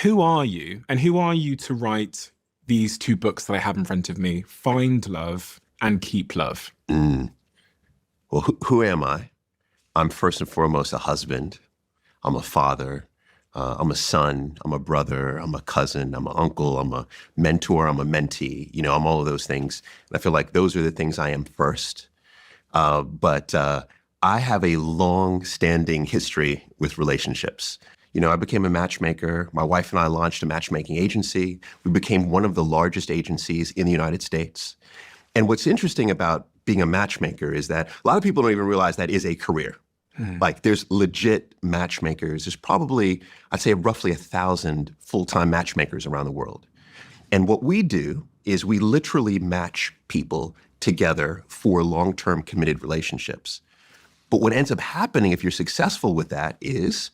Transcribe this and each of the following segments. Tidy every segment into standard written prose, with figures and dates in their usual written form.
who are you, and who are you to write these two books that I have in front of me, Find Love and Keep Love? Well, who am I? I'm first and foremost a husband. I'm a father. I'm a son. I'm a brother. I'm a cousin. I'm an uncle. I'm a mentor. I'm a mentee. I'm all of those things. And I feel like those are the things I am first. But I have a long-standing history with relationships. I became a matchmaker. My wife and I launched a matchmaking agency. We became one of the largest agencies in the United States. And what's interesting about being a matchmaker is that a lot of people don't even realize that is a career. Like there's legit matchmakers. There's probably, I'd say roughly 1,000 full-time matchmakers around the world. And what we do is we literally match people together for long-term committed relationships. But what ends up happening if you're successful with that is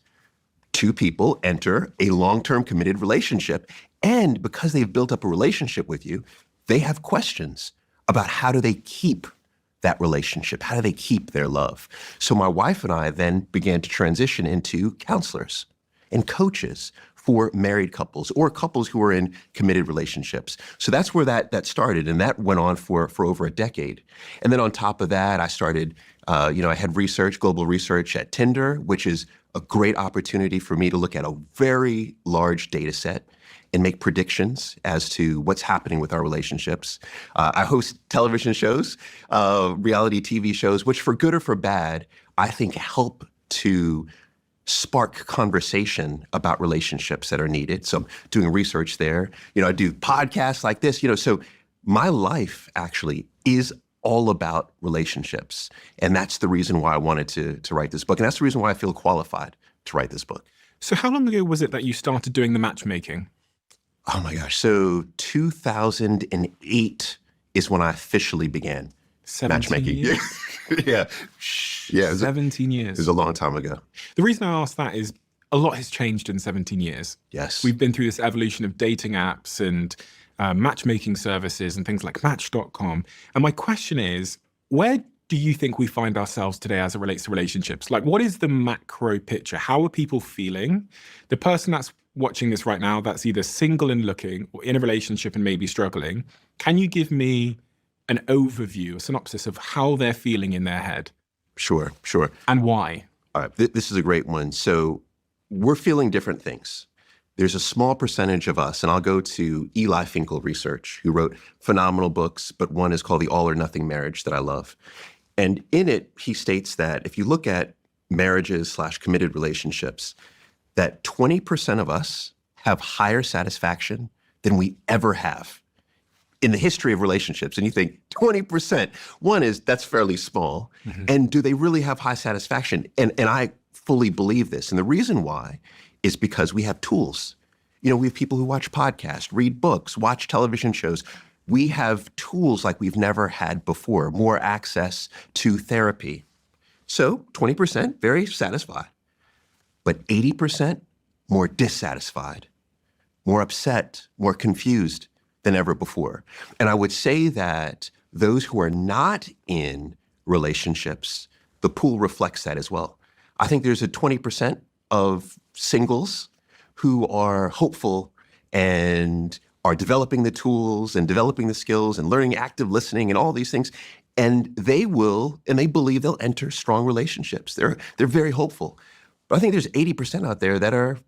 two people enter a long-term committed relationship. And because they've built up a relationship with you, they have questions about how do they keep that relationship? How do they keep their love? So my wife and I then began to transition into counselors and coaches for married couples or couples who are in committed relationships. So that's where that started, and that went on for over a decade. And then on top of that, I started, I had global research at Tinder, which is a great opportunity for me to look at a very large data set and make predictions as to what's happening with our relationships. I host television shows, reality TV shows, which for good or for bad, I think help to spark conversation about relationships that are needed. So I'm doing research there. I do podcasts like this, so my life actually is all about relationships. And that's the reason why I wanted to write this book. And that's the reason why I feel qualified to write this book. So how long ago was it that you started doing the matchmaking? Oh my gosh. So 2008 is when I officially began 17 matchmaking. years? Yeah. 17 years. It was a long time ago. The reason I ask that is a lot has changed in 17 years. Yes. We've been through this evolution of dating apps and matchmaking services and things like Match.com. And my question is, where do you think we find ourselves today as it relates to relationships? Like, what is the macro picture? How are people feeling? The person that's watching this right now, that's either single and looking or in a relationship and maybe struggling, can you give me an overview, a synopsis of how they're feeling in their head? Sure. And why? All right, this is a great one. So we're feeling different things. There's a small percentage of us, and I'll go to Eli Finkel Research, who wrote phenomenal books, but one is called The All or Nothing Marriage that I love. And in it, he states that if you look at marriages/committed relationships, that 20% of us have higher satisfaction than we ever have in the history of relationships. And you think 20%, that's fairly small. Mm-hmm. And do they really have high satisfaction? And I fully believe this. And the reason why is because we have tools. We have people who watch podcasts, read books, watch television shows. We have tools like we've never had before, more access to therapy. So 20%, very satisfied. But 80% more dissatisfied, more upset, more confused than ever before. And I would say that those who are not in relationships, the pool reflects that as well. I think there's a 20% of singles who are hopeful and are developing the tools and developing the skills and learning active listening and all these things. And they believe they'll enter strong relationships. They're very hopeful. But I think there's 80% out there that are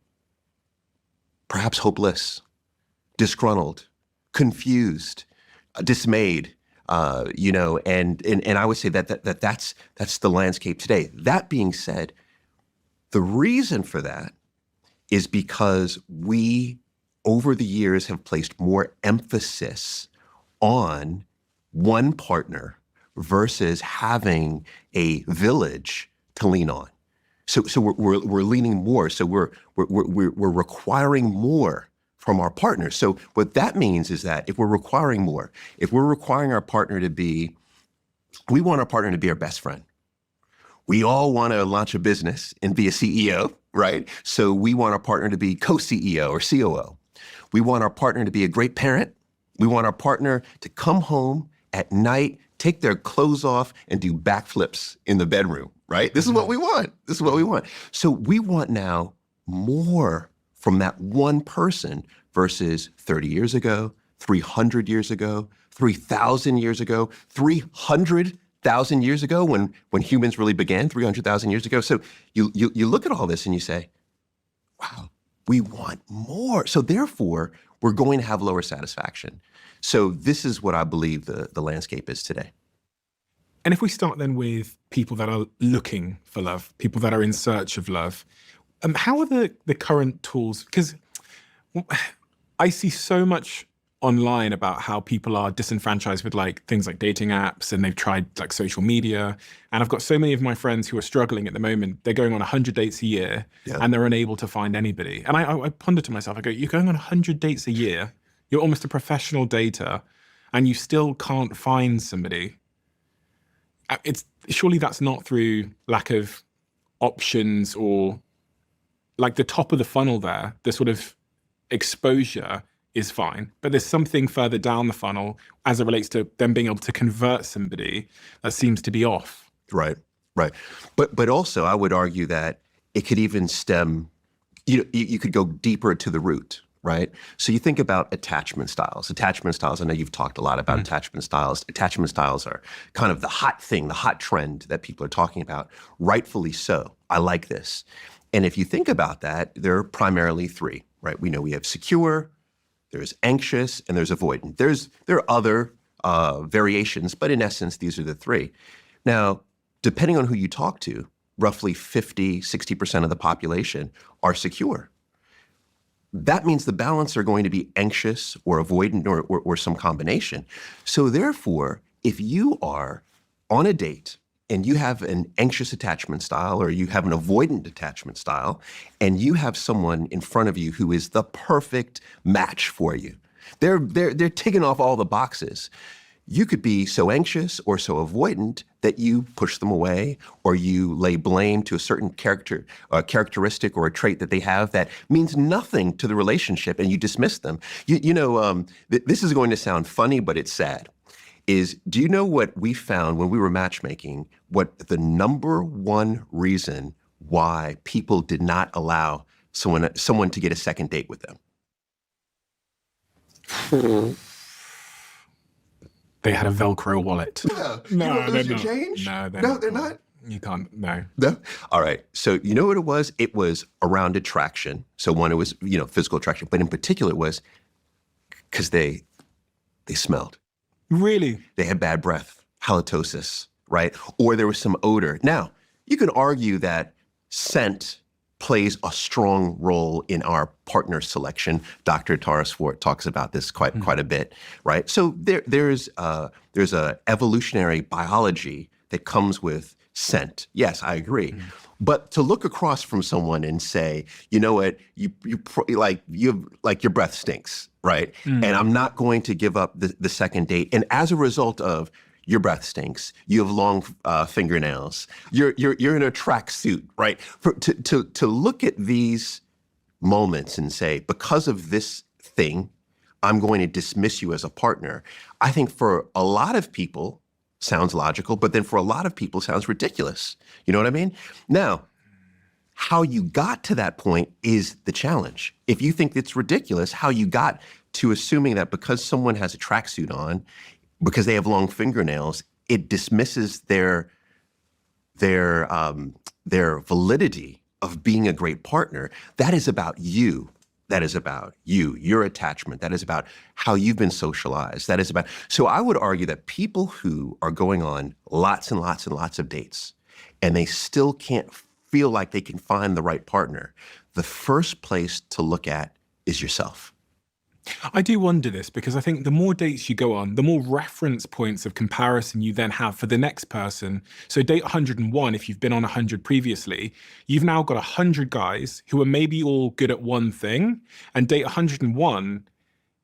perhaps hopeless, disgruntled, confused, dismayed, and I would say that's the landscape today. That being said, the reason for that is because we, over the years, have placed more emphasis on one partner versus having a village to lean on. So we're leaning more. So we're requiring more from our partners. So what that means is that if we're requiring more, if we're requiring our partner to be, we want our partner to be our best friend. We all want to launch a business and be a CEO, right? So we want our partner to be co-CEO or COO. We want our partner to be a great parent. We want our partner to come home at night, take their clothes off, and do backflips in the bedroom, right? This is what we want. So we want now more from that one person versus 30 years ago, 300 years ago, 3,000 years ago, 300,000 years ago when humans really began, 300,000 years ago. So you look at all this and you say, wow, we want more. So therefore, we're going to have lower satisfaction. So this is what I believe the landscape is today. And if we start then with people that are looking for love, people that are in search of love, how are the current tools? Because I see so much online about how people are disenfranchised with like things like dating apps, and they've tried like social media. And I've got so many of my friends who are struggling at the moment. They're going on 100 dates a year and they're unable to find anybody. And I ponder to myself, I go, you're going on 100 dates a year. You're almost a professional dater and you still can't find somebody. Surely that's not through lack of options or like the top of the funnel there, the sort of exposure is fine, but there's something further down the funnel as it relates to them being able to convert somebody that seems to be off. Right. But also I would argue that it could even stem, you could go deeper to the root, right? So you think about attachment styles. Attachment styles, I know you've talked a lot about attachment styles. Attachment styles are kind of the hot thing, the hot trend that people are talking about, rightfully so. I like this. And if you think about that, there are primarily three, right? We know we have secure, there's anxious, and there's avoidant. There are other variations, but in essence, these are the three. Now, depending on who you talk to, roughly 50, 60% of the population are secure. That means the balance are going to be anxious or avoidant or some combination. So therefore, if you are on a date and you have an anxious attachment style or you have an avoidant attachment style, and you have someone in front of you who is the perfect match for you, they're ticking off all the boxes. You could be so anxious or so avoidant that you push them away, or you lay blame to a certain characteristic or a trait that they have that means nothing to the relationship, and you dismiss them. This is going to sound funny, but it's sad. Do you know what we found when we were matchmaking, what the number one reason why people did not allow someone to get a second date with them? They had a Velcro wallet. No, No, they're they're not. change? No, They're not. You can't, no. No? All right. So you know what it was? It was around attraction. So one, it was, physical attraction, but in particular it was because they smelled. Really? They had bad breath, halitosis, right? Or there was some odor. Now, you can argue that scent plays a strong role in our partner selection. Dr. Tara Swart talks about this quite a bit, right? So there's a evolutionary biology that comes with scent. Yes, I agree. But to look across from someone and say, you know what, your breath stinks, right? And I'm not going to give up the second date. And as a result of your breath stinks, you have long fingernails, you're in a tracksuit, right? To look at these moments and say, because of this thing, I'm going to dismiss you as a partner. I think for a lot of people, sounds logical, but then for a lot of people sounds ridiculous. You know what I mean? Now, how you got to that point is the challenge. If you think it's ridiculous, how you got to assuming that because someone has a tracksuit on, because they have long fingernails, it dismisses their validity of being a great partner. That is about you. That is about you, your attachment. That is about how you've been socialized. That is about, so I would argue that people who are going on lots and lots and lots of dates and they still can't feel like they can find the right partner, the first place to look at is yourself. I do wonder this because I think the more dates you go on, the more reference points of comparison you then have for the next person. So date 101, if you've been on 100 previously, you've now got 100 guys who are maybe all good at one thing, and date 101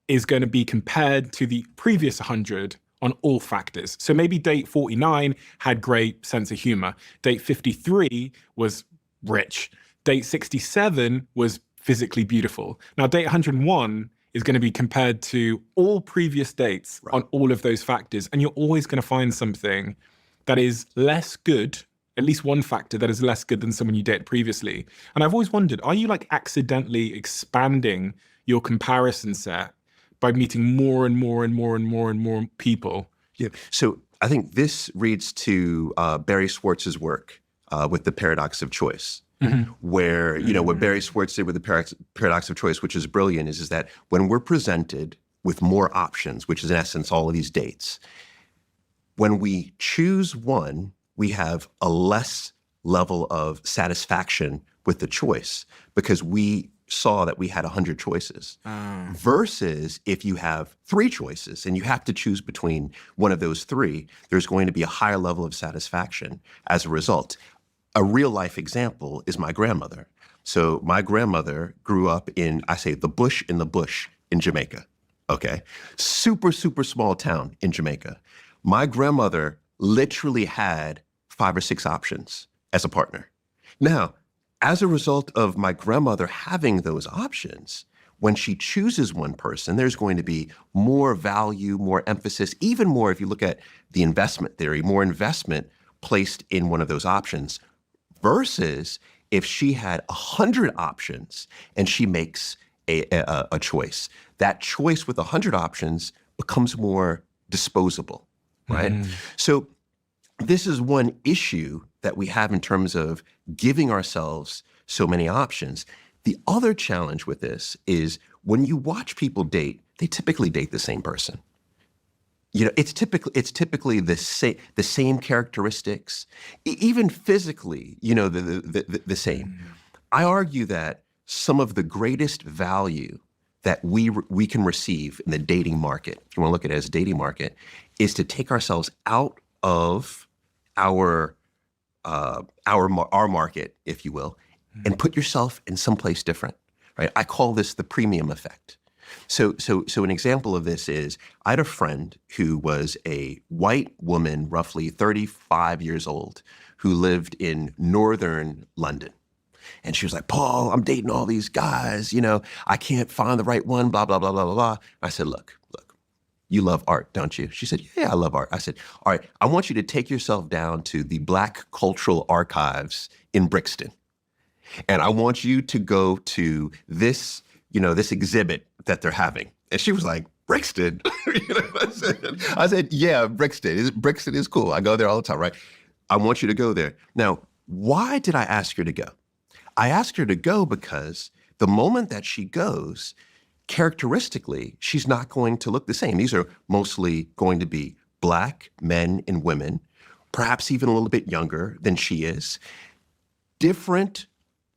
is going to be compared to the previous 100 on all factors. So maybe date 49 had great sense of humor. Date 53 was rich. Date 67 was physically beautiful. Now date 101 is going to be compared to all previous dates on all of those factors. And you're always going to find something that is less good at least one factor that is less good than someone you dated previously. And I've always wondered, are you like accidentally expanding your comparison set by meeting more and more and more and more and more people? Yeah. So I think this reads to Barry Schwartz's work with the paradox of choice, where, what Barry Schwartz did with the paradox of choice, which is brilliant, is that when we're presented with more options, which is in essence all of these dates, when we choose one, we have a less level of satisfaction with the choice because we saw that we had 100 choices. Versus if you have 3 choices and you have to choose between one of those 3, there's going to be a higher level of satisfaction as a result. A real life example is my grandmother. So my grandmother grew up in, I say, the bush in Jamaica. Okay. Super, super small town in Jamaica. My grandmother literally had 5 or 6 options as a partner. Now, as a result of my grandmother having those options, when she chooses one person, there's going to be more value, more emphasis, even more, if you look at the investment theory, more investment placed in one of those options versus if she had 100 options and she makes a choice. That choice with 100 options becomes more disposable, right? So this is one issue that we have in terms of giving ourselves so many options. The other challenge with this is when you watch people date, they typically date the same person. It's typically the same characteristics, even physically, the same. I argue that some of the greatest value that we can receive in the dating market, if you want to look at it as a dating market, is to take ourselves out of our market, if you will, and put yourself in someplace different, right? I call this the premium effect. So an example of this is I had a friend who was a white woman, roughly 35 years old, who lived in northern London. And she was like, Paul, I'm dating all these guys, I can't find the right one, blah, blah, blah, blah, blah, blah. I said, look, you love art, don't you? She said, yeah, I love art. I said, all right, I want you to take yourself down to the Black Cultural Archives in Brixton. And I want you to go to this, this exhibit that they're having. And she was like, Brixton? I said, yeah, Brixton. Brixton is cool. I go there all the time, right? I want you to go there. Now, why did I ask her to go? I asked her to go because the moment that she goes, characteristically, she's not going to look the same. These are mostly going to be Black men and women, perhaps even a little bit younger than she is, different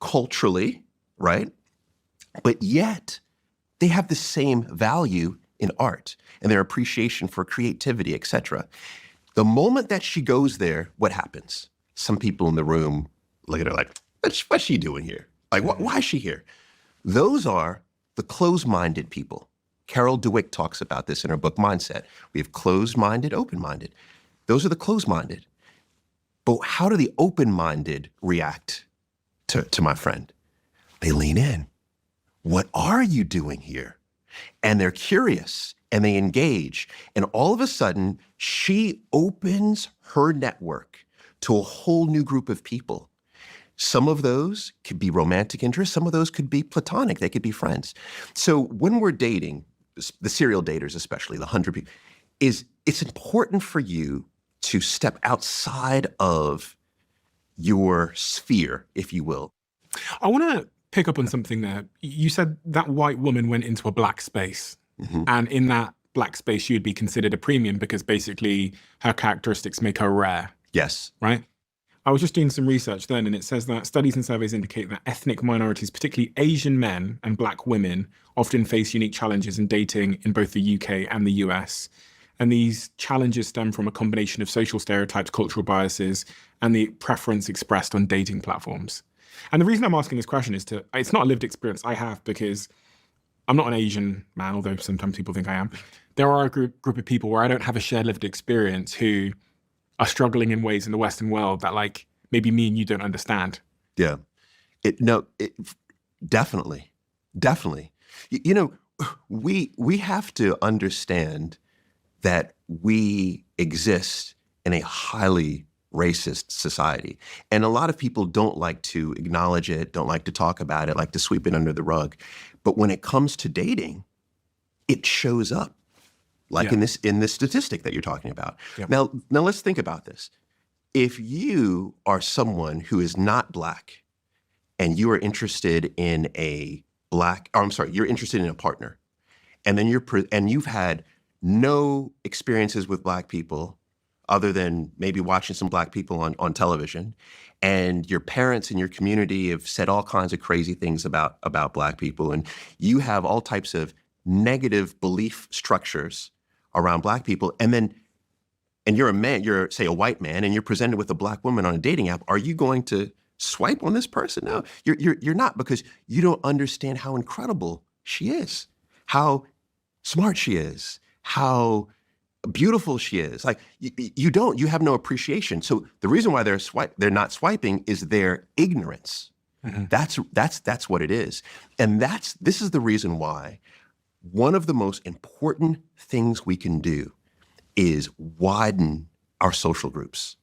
culturally, right? But yet they have the same value in art and their appreciation for creativity, etc. The moment that she goes there, what happens? Some people in the room look at her like, what's she doing here? Like, why is she here? Those are the closed-minded people. Carol Dweck talks about this in her book, Mindset. We have closed-minded, open-minded. Those are the closed-minded. But how do the open-minded react to my friend? They lean in. What are you doing here? And they're curious and they engage. And all of a sudden, she opens her network to a whole new group of people. Some of those could be romantic interests. Some of those could be platonic. They could be friends. So when we're dating, the serial daters especially, the 100 people, it's important for you to step outside of your sphere, if you will. I want to pick up on something there. You said that white woman went into a black space. And in that black space, she would be considered a premium because basically her characteristics make her rare. Yes. Right? I was just doing some research then, and it says that studies and surveys indicate that ethnic minorities, particularly Asian men and Black women, often face unique challenges in dating in both the UK and the US. And these challenges stem from a combination of social stereotypes, cultural biases, and the preference expressed on dating platforms. And the reason I'm asking this question is it's not a lived experience I have because I'm not an Asian man, although sometimes people think I am. There are a group of people where I don't have a shared lived experience who are struggling in ways in the Western world that like maybe me and you don't understand. Yeah. Definitely. We have to understand that we exist in a highly racist society. And a lot of people don't like to acknowledge it, don't like to talk about it, like to sweep it under the rug. But when it comes to dating, it shows up, like in this statistic that you're talking about. Yeah. Now let's think about this. If you are someone who is not Black and you are interested in you're interested in a partner, and then you've had no experiences with Black people other than maybe watching some Black people on television, and your parents in your community have said all kinds of crazy things about Black people, and you have all types of negative belief structures around Black people, and you're a man, you're, say, a white man, and you're presented with a Black woman on a dating app, are you going to swipe on this person? No, you're not, because you don't understand how incredible she is, how smart she is, how beautiful she is. Like, you have no appreciation. So the reason why they're not swiping is their ignorance. Mm-hmm. That's what it is. And this is the reason why one of the most important things we can do is widen our social groups.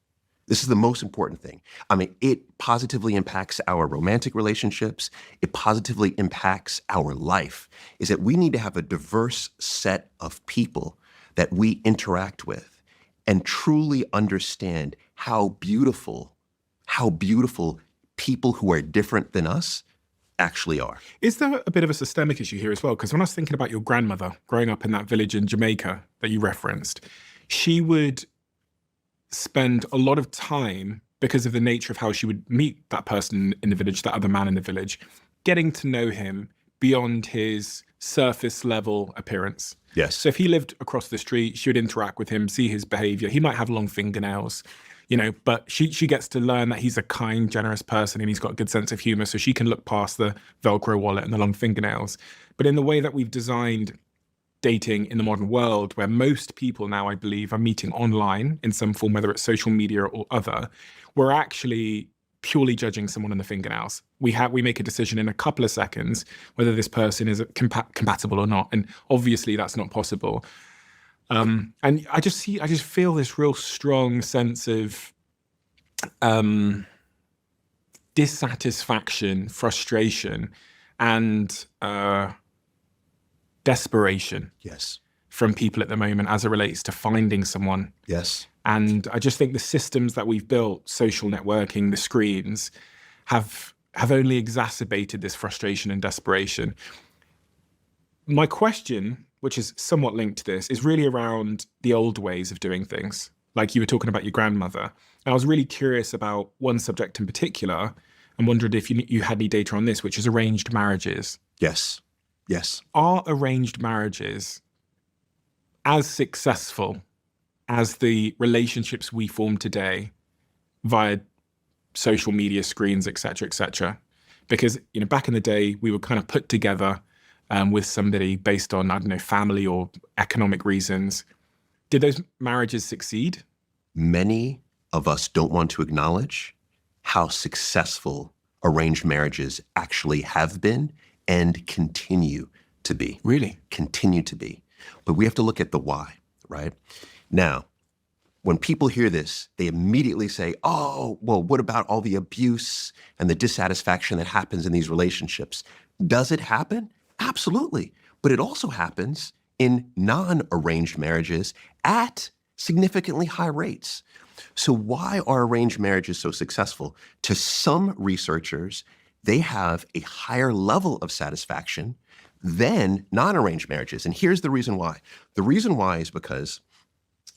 This is the most important thing. I mean, it positively impacts our romantic relationships. It positively impacts our life. Is that we need to have a diverse set of people that we interact with and truly understand how beautiful people who are different than us actually are. Is there a bit of a systemic issue here as well? Because when I was thinking about your grandmother growing up in that village in Jamaica that you referenced, she would spend a lot of time, because of the nature of how she would meet that person in the village, that other man in the village, getting to know him beyond his surface level appearance. Yes. So if he lived across the street, she would interact with him, see his behavior. He might have long fingernails, but she gets to learn that he's a kind, generous person and he's got a good sense of humor, so she can look past the Velcro wallet and the long fingernails. But in the way that we've designed dating in the modern world, where most people now, I believe, are meeting online in some form, whether it's social media or other, we're actually purely judging someone on the fingernails. We make a decision in a couple of seconds whether this person is compatible or not, and obviously that's not possible. And I just feel this real strong sense of dissatisfaction, frustration, and desperation. Yes. From people at the moment as it relates to finding someone. Yes. And I just think the systems that we've built, social networking, the screens, have only exacerbated this frustration and desperation. My question, which is somewhat linked to this, is really around the old ways of doing things. Like you were talking about your grandmother. And I was really curious about one subject in particular and wondered if you had any data on this, which is arranged marriages. Yes. Yes. Are arranged marriages as successful as the relationships we form today via social media screens, et cetera, et cetera? Because, back in the day, we were kind of put together with somebody based on, I don't know, family or economic reasons. Did those marriages succeed? Many of us don't want to acknowledge how successful arranged marriages actually have been and continue to be. Really? Continue to be. But we have to look at the why, right? Now, when people hear this, they immediately say, oh, well, what about all the abuse and the dissatisfaction that happens in these relationships? Does it happen? Absolutely. But it also happens in non-arranged marriages at significantly high rates. So why are arranged marriages so successful? To some researchers, they have a higher level of satisfaction than non-arranged marriages. And here's the reason why. The reason why is because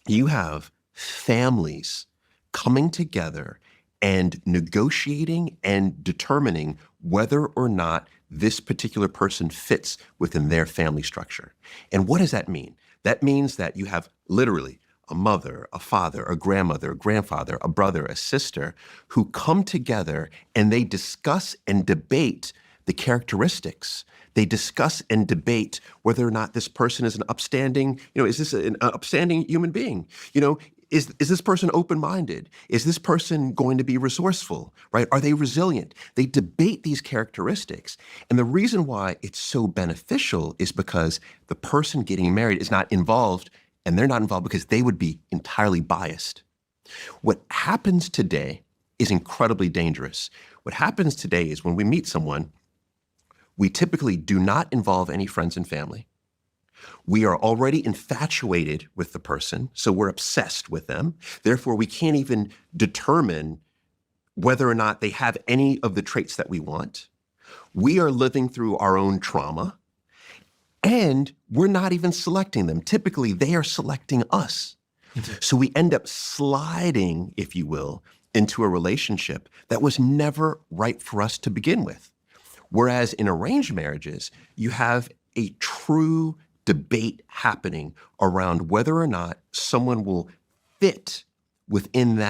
you have families coming together and negotiating and determining whether or not this particular person fits within their family structure. And what does that mean? That means that you have literally a mother, a father, a grandmother, a grandfather, a brother, a sister who come together and they discuss and debate the characteristics. They discuss and debate whether or not this person is an upstanding, is this an upstanding human being? Is this person open-minded? Is this person going to be resourceful, right? Are they resilient? They debate these characteristics. And the reason why it's so beneficial is because the person getting married is not involved, and they're not involved because they would be entirely biased. What happens today is incredibly dangerous. What happens today is when we meet someone, we typically do not involve any friends and family. We are already infatuated with the person, so we're obsessed with them. Therefore, we can't even determine whether or not they have any of the traits that we want. We are living through our own trauma, and we're not even selecting them. Typically, they are selecting us. So we end up sliding, if you will, into a relationship that was never right for us to begin with. Whereas in arranged marriages, you have a true debate happening around whether or not someone will fit within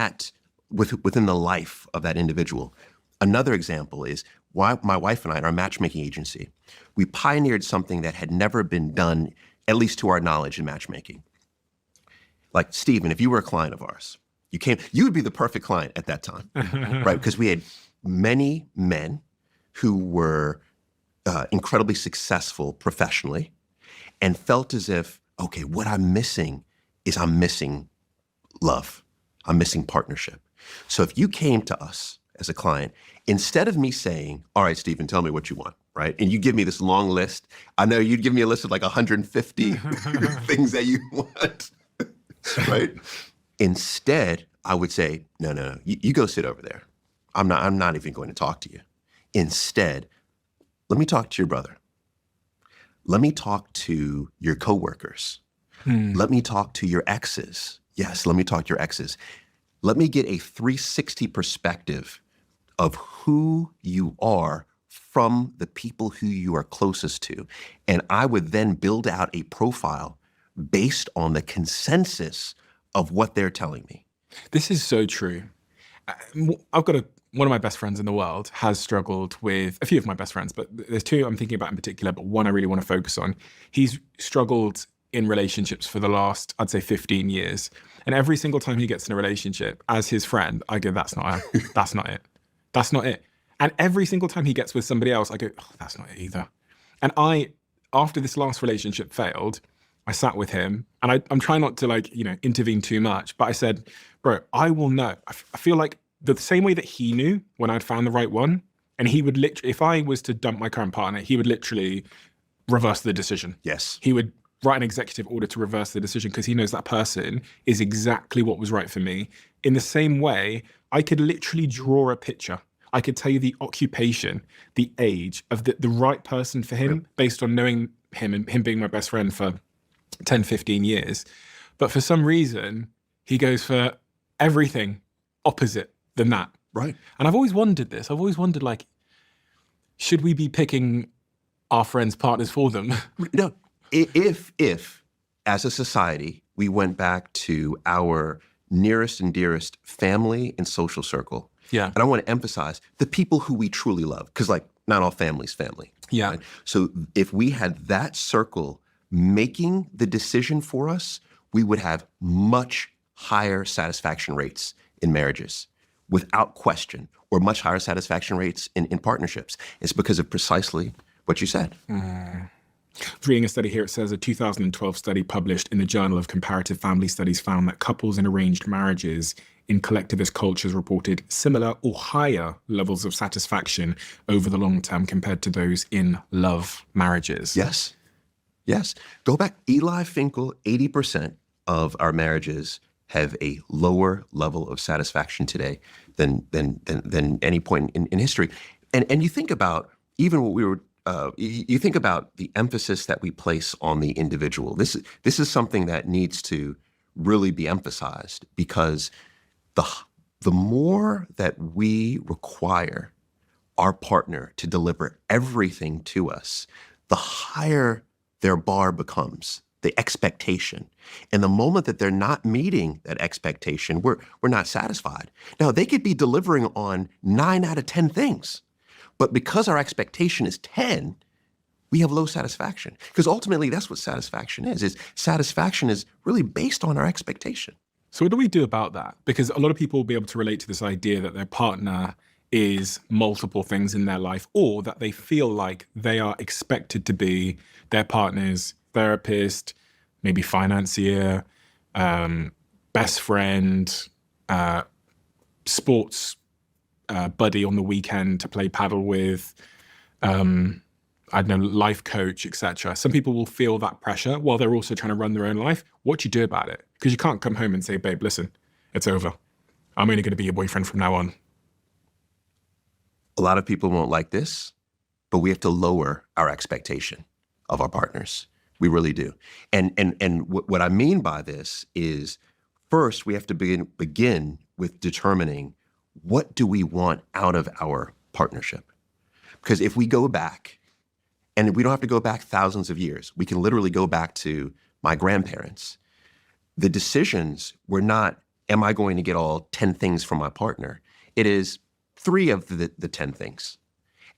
within the life of that individual. Another example is why my wife and I, in our matchmaking agency, we pioneered something that had never been done, at least to our knowledge, in matchmaking. Like, Stephen, if you were a client of ours, you would be the perfect client at that time, right? Because we had many men who were incredibly successful professionally and felt as if, okay, what I'm missing is I'm missing love. I'm missing partnership. So if you came to us as a client, instead of me saying, all right, Stephen, tell me what you want, right? And you give me this long list. I know you'd give me a list of like 150 things that you want, right? Instead, I would say, no, you go sit over there. I'm not even going to talk to you. Instead, let me talk to your brother. Let me talk to your coworkers. Let me talk to your exes. Yes, let me talk to your exes. Let me get a 360 perspective of who you are from the people who you are closest to. And I would then build out a profile based on the consensus of what they're telling me. This is so true. I've got one of my best friends in the world has struggled with a few of my best friends, but there's two I'm thinking about in particular, but one I really want to focus on. He's struggled in relationships for the last, I'd say 15 years. And every single time he gets in a relationship, as his friend, I go, that's not it. That's not it. That's not it. And every single time he gets with somebody else, I go, oh, that's not it either. And after this last relationship failed, I sat with him and I'm trying not to intervene too much, but I said, bro, I will know. I feel like the same way that he knew when I'd found the right one, and he would literally, if I was to dump my current partner, he would literally reverse the decision. Yes. He would write an executive order to reverse the decision because he knows that person is exactly what was right for me. In the same way, I could literally draw a picture. I could tell you the occupation, the age of the right person for him based on knowing him and him being my best friend for 10, 15 years. But for some reason, he goes for everything opposite than that. Right. And I've always wondered this. I've always wondered, should we be picking our friends' partners for them? No. If as a society, we went back to our nearest and dearest family and social circle. Yeah. And I want to emphasize the people who we truly love, because not all family's family. Yeah. Right? So if we had that circle making the decision for us, we would have much higher satisfaction rates in marriages, without question, or much higher satisfaction rates in partnerships. It's because of precisely what you said. Reading a study here, it says a 2012 study published in the Journal of Comparative Family Studies found that couples in arranged marriages in collectivist cultures reported similar or higher levels of satisfaction over the long term compared to those in love marriages. Yes. Yes. Go back. Eli Finkel, 80% of our marriages have a lower level of satisfaction today than any point in history. And you think about even what we were you think about the emphasis that we place on the individual. This is something that needs to really be emphasized, because the more that we require our partner to deliver everything to us, the higher their bar becomes, the expectation. And the moment that they're not meeting that expectation, we're not satisfied. Now, they could be delivering on 9 out of 10 things, but because our expectation is 10, we have low satisfaction. Because ultimately, that's what satisfaction is satisfaction is really based on our expectation. So what do we do about that? Because a lot of people will be able to relate to this idea that their partner is multiple things in their life, or that they feel like they are expected to be their partner's therapist, maybe financier, best friend, sports buddy on the weekend to play paddle with, I don't know, life coach, etc. Some people will feel that pressure while they're also trying to run their own life. What do you do about it? Because you can't come home and say, babe, listen, it's over. I'm only going to be your boyfriend from now on. A lot of people won't like this, but we have to lower our expectation of our partners. We really do. And what I mean by this is, first, we have to begin with determining, what do we want out of our partnership? Because if we go back, and we don't have to go back thousands of years, we can literally go back to my grandparents. The decisions were not, am I going to get all 10 things from my partner? It is 3 of the 10 things.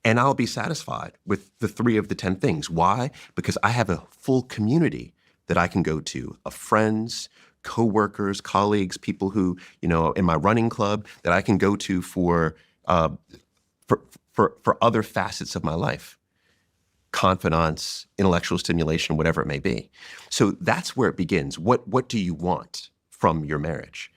And I'll be satisfied with the 3 of the 10 things. Why? Because I have a full community that I can go to, of friends, coworkers, colleagues, people who, in my running club, that I can go to for other facets of my life. Confidence, intellectual stimulation, whatever it may be. So that's where it begins. What do you want from your marriage?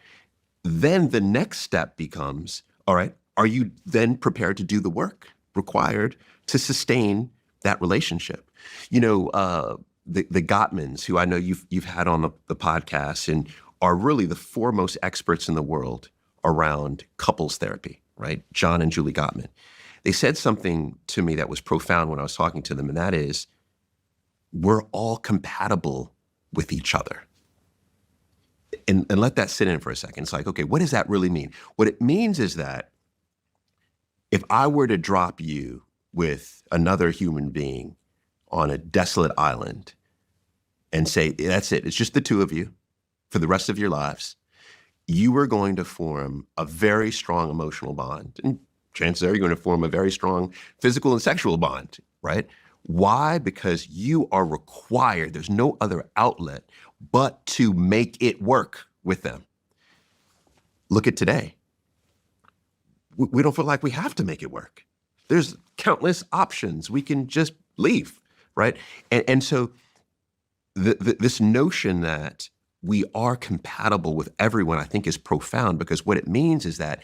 Then the next step becomes, all right, are you then prepared to do the work required to sustain that relationship? The Gottmans, who I know you've had on the podcast, and are really the foremost experts in the world around couples therapy, right? John and Julie Gottman. They said something to me that was profound when I was talking to them, and that is, we're all compatible with each other. And let that sit in for a second. It's like, okay, what does that really mean? What it means is that if I were to drop you with another human being on a desolate island and say, that's it, it's just the 2 of you for the rest of your lives, you are going to form a very strong emotional bond. And chances are you're going to form a very strong physical and sexual bond, right? Why? Because you are required, there's no other outlet but to make it work with them. Look at today. We don't feel like we have to make it work. There's countless options. We can just leave, right? And so this notion that we are compatible with everyone, I think, is profound, because what it means is that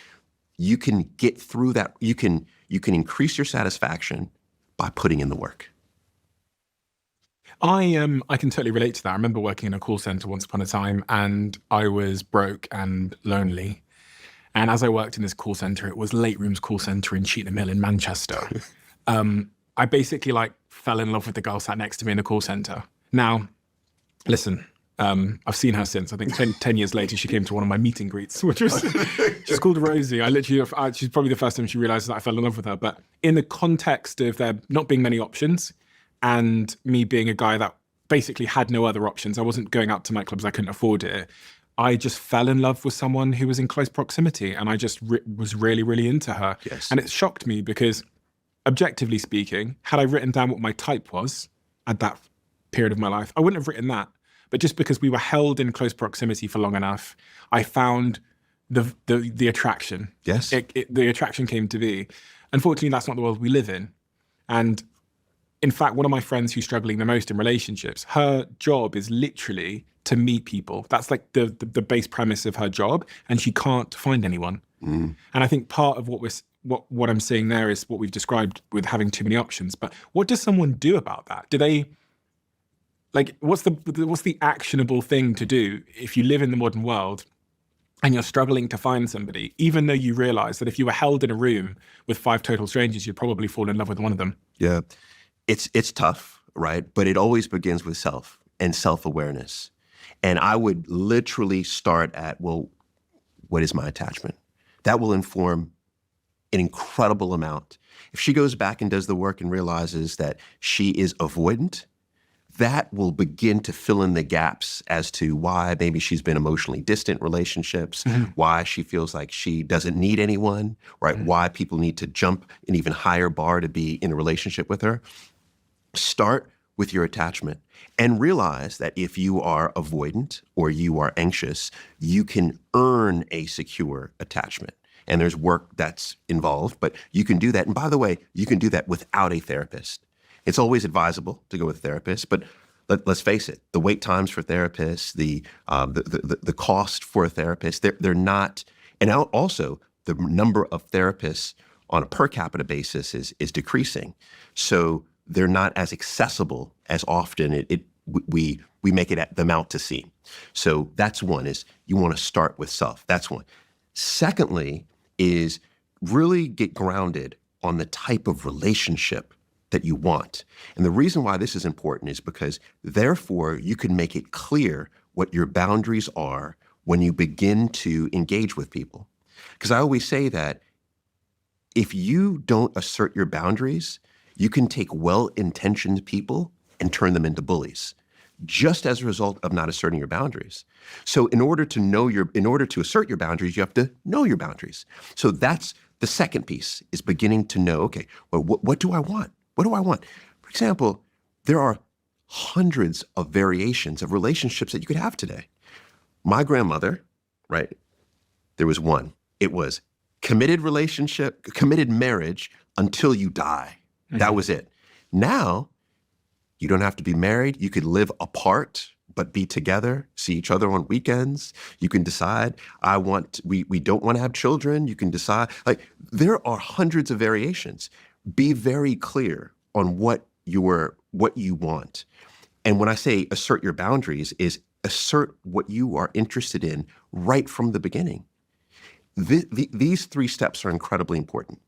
you can get through that. You can increase your satisfaction by putting in the work. I can totally relate to that. I remember working in a call center once upon a time, and I was broke and lonely. And as I worked in this call center, it was Late Rooms call center in Cheetham Hill in Manchester. I basically fell in love with the girl sat next to me in the call center. Now, listen, I've seen her since. I think 10 years later, she came to one of my meet and greets, which was, she's called Rosie. She's probably the first time she realized that I fell in love with her. But in the context of there not being many options, and me being a guy that basically had no other options, I wasn't going out to nightclubs, I couldn't afford it. I just fell in love with someone who was in close proximity, and I just was really, really into her. Yes. And it shocked me because, objectively speaking, had I written down what my type was at that period of my life, I wouldn't have written that. But just because we were held in close proximity for long enough, I found the attraction. Yes. The attraction came to be. Unfortunately, that's not the world we live in. And in fact, one of my friends who's struggling the most in relationships, her job is literally to meet people. That's the base premise of her job, and she can't find anyone. And I think part of what I'm saying there is what we've described with having too many options. But what does someone do about that? Do they what's the actionable thing to do if you live in the modern world and you're struggling to find somebody, even though you realize that if you were held in a room with 5 total strangers, you'd probably fall in love with one of them? Yeah. It's tough, right? But it always begins with self and self-awareness. And I would literally start at, well, what is my attachment? That will inform an incredible amount. If she goes back and does the work and realizes that she is avoidant, that will begin to fill in the gaps as to why maybe she's been emotionally distant relationships, why she feels like she doesn't need anyone, right? Why people need to jump an even higher bar to be in a relationship with her. Start with your attachment and realize that if you are avoidant or you are anxious, you can earn a secure attachment. And there's work that's involved, but you can do that. And by the way, you can do that without a therapist. It's always advisable to go with a therapist, but let's face it, the wait times for therapists, the cost for a therapist, they're not And now also, the number of therapists on a per capita basis is decreasing. So they're not as accessible as often we make them out to see. So that's one, is you want to start with self. That's one. Secondly is really get grounded on the type of relationship that you want. And the reason why this is important is because therefore you can make it clear what your boundaries are when you begin to engage with people. Because I always say that if you don't assert your boundaries, you can take well-intentioned people and turn them into bullies, just as a result of not asserting your boundaries. So in order to assert your boundaries, you have to know your boundaries. So that's the second piece, is beginning to know, okay, well, what do I want? What do I want? For example, there are hundreds of variations of relationships that you could have today. My grandmother, right, there was one. It was committed relationship, committed marriage until you die. Mm-hmm. That was it. Now, you don't have to be married. You could live apart, but be together, see each other on weekends. You can decide, we don't want to have children. You can decide, like, there are hundreds of variations. Be very clear on what you want. And when I say assert your boundaries, is assert what you are interested in right from the beginning. These three steps are incredibly important.